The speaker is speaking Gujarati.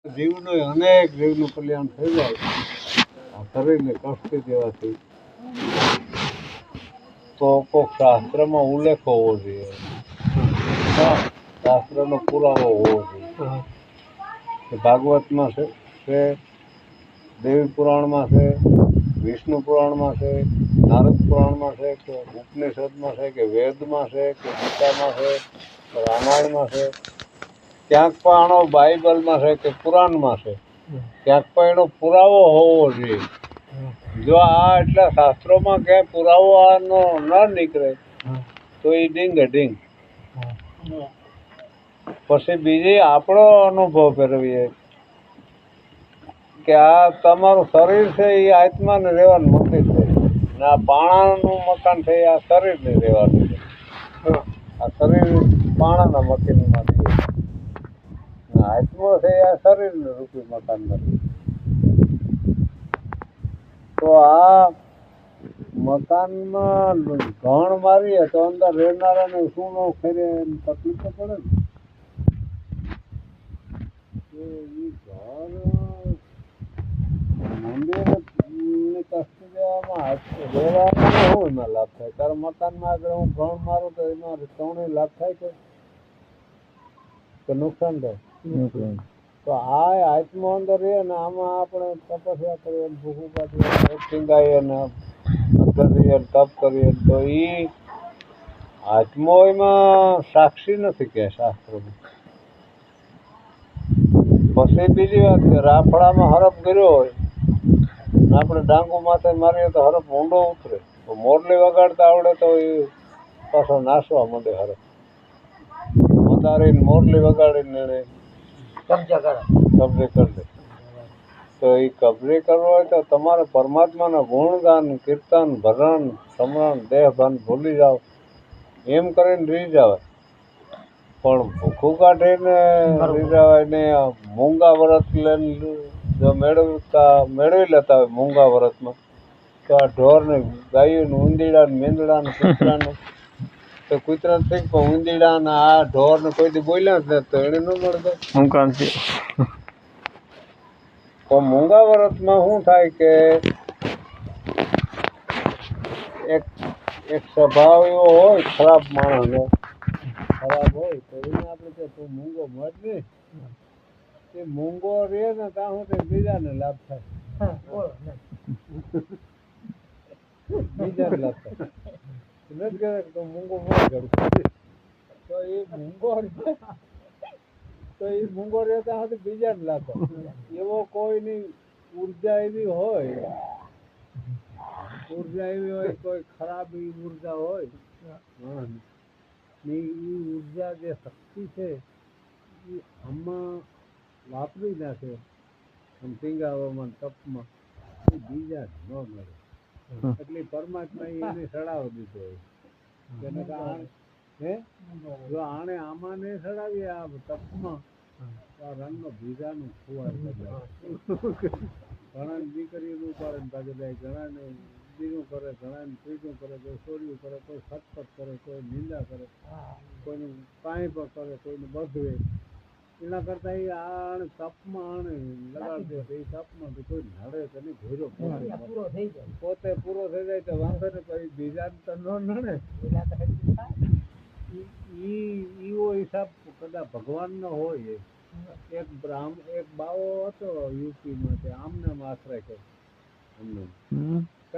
જીવનો અનેક જીવનું કલ્યાણ થઈ જાય આ શરીરને કષ્ટ દેવાથી તો કોઈક શાસ્ત્રમાં ઉલ્લેખ હોવો જોઈએ, શાસ્ત્રનો પુરાવો હોવો જોઈએ. ભાગવતમાં છે, દેવી પુરાણમાં છે, વિષ્ણુ પુરાણમાં છે, નારદ પુરાણમાં છે, કે ઉપનિષદમાં છે, કે વેદમાં છે, કે ગીતામાં છે, કે રામાયણમાં છે, ક્યાંક પણ આનો બાઇબલમાં છે કે પુરાણમાં છે, ક્યાંક પણ એનો પુરાવો હોવો જોઈએ. જો આ એટલા શાસ્ત્રોમાં ક્યાંય પુરાવો આનો ન નીકળે તો એ ડીંગે ડીંગ. પછી બીજી આપણો અનુભવ ફેરવીએ કે આ તમારું શરીર છે એ આત્માને રહેવાનું મંદિર છે, ને આ પાણાનું મકાન છે એ આ શરીરને રહેવાનું છે. આ શરીર પાણાના મકાનમાં છે, આત્મો છે આ શરીરનું રૂપી મકાન નથી. તો આ મકાનમાં ઘણ મારીએ તો અંદર રહેનારાને શું ન ફેરે તકલીફ તો પડે ને. એ ઘર મંદિરની કષ્ટ દેવામાં રહેવામાં શું એમાં લાભ થાય? તારા મકાનમાં આગળ હું ઘણ મારું તો એમાં ત્રણે લાભ થાય કે નુકસાન થાય? તો આ આત્મો અંદર રહે ને આમાં આપણે તપસ્યા કરીએ, ભૂખું કાઢીએ, ટીંગાઈએ ને અંદર રહીએ, તપ કરીએ, તો એ આત્મો એમાં સાક્ષી નથી કે શાસ્ત્રોમાં. પછી બીજી વાત કે રાફડામાં હરફ કર્યો હોય, આપણે ડાંગુ માથે મારીએ તો હરફ ઊંડો ઉતરે. તો મોરલી વગાડતા આવડે તો એ પાછો નાસવા માંડે હરફ. મંદારીને મોરલી વગાડીને એને કબજે કરી દે. તો એ કબજે કરવો હોય તો તમારે પરમાત્માના ગુણગાન, કીર્તન, ભજન, સમરણ, દેહભાન ભૂલી જાઓ એમ કરીને રહી જવાય. પણ ભૂખું કાઢીને રહી જવાય ને મૂંગા વ્રત લઈને જો મેળવી લેતા હોય મૂંગા વ્રતમાં, તો આ ઢોરને, ગાયોને, ઊંદીડાને, મેંદડાને, કૂતરાને, તો કૂતરાને ઠીક પણ ઊંદીડાને આ ઢોરને કોઈથી બોલ્યા જ તો એને ન મળે. તો મૂંગા વ્રતમાં શું થાય કે એક સ્વભાવ એવો હોય ખરાબ માણસનો, ખરાબ હોય તો એને આપણે કહે તું મૂંગો મત નહીં. એ મૂંગો રહે ને ત્યાં સુધી બીજાને લાભ થાય, બીજાને લાભ થાય. નથી કહેતા કે તું મૂંગો મત કર, તો એ મૂંગો રહે ત્યાં સુધી બીજાને લાભ થાય. એવો કોઈની ઉર્જા એવી હોય, કોઈ ખરાબ એવી ઉર્જા હોય ને એ ઉર્જા જે શક્તિ છે એ આમાં વાપરી નાખે આમ ટીંગાવામાં, તપમાં, એ બીજા ન મળે. એટલે પરમાત્મા એને સડાવી દીધો હોય. જો આને આમાં ને સડાવીએ આ તપમાં, આ રંગનો બીજાનું ખુવાર બદલાય. ઘણા દીકરીનું ઉપાડે ભાગે જાય, ઘણાને બીજું કરે, ઘણાને ત્રીજું કરે, કોઈ ચોર્યું કરે, કોઈ ખતપત કરે, કોઈ નિંદા કરે, કોઈનું કાંઈ પણ કરે, કોઈને બધવે. એના કરતા એ આને તપમાં આને લગાડી દે. એ તપમાં કોઈ નડે તો નહીં, ઘેરો પોતે પૂરો થઈ જાય તો વાંધો ને, પછી બીજાને તો ન નડે. એવો હિસાબ કદાચ ભગવાનનો હોય. એક બાવો હતો યુપીમાં, તે આમને આમ આશ્રય કર્યો.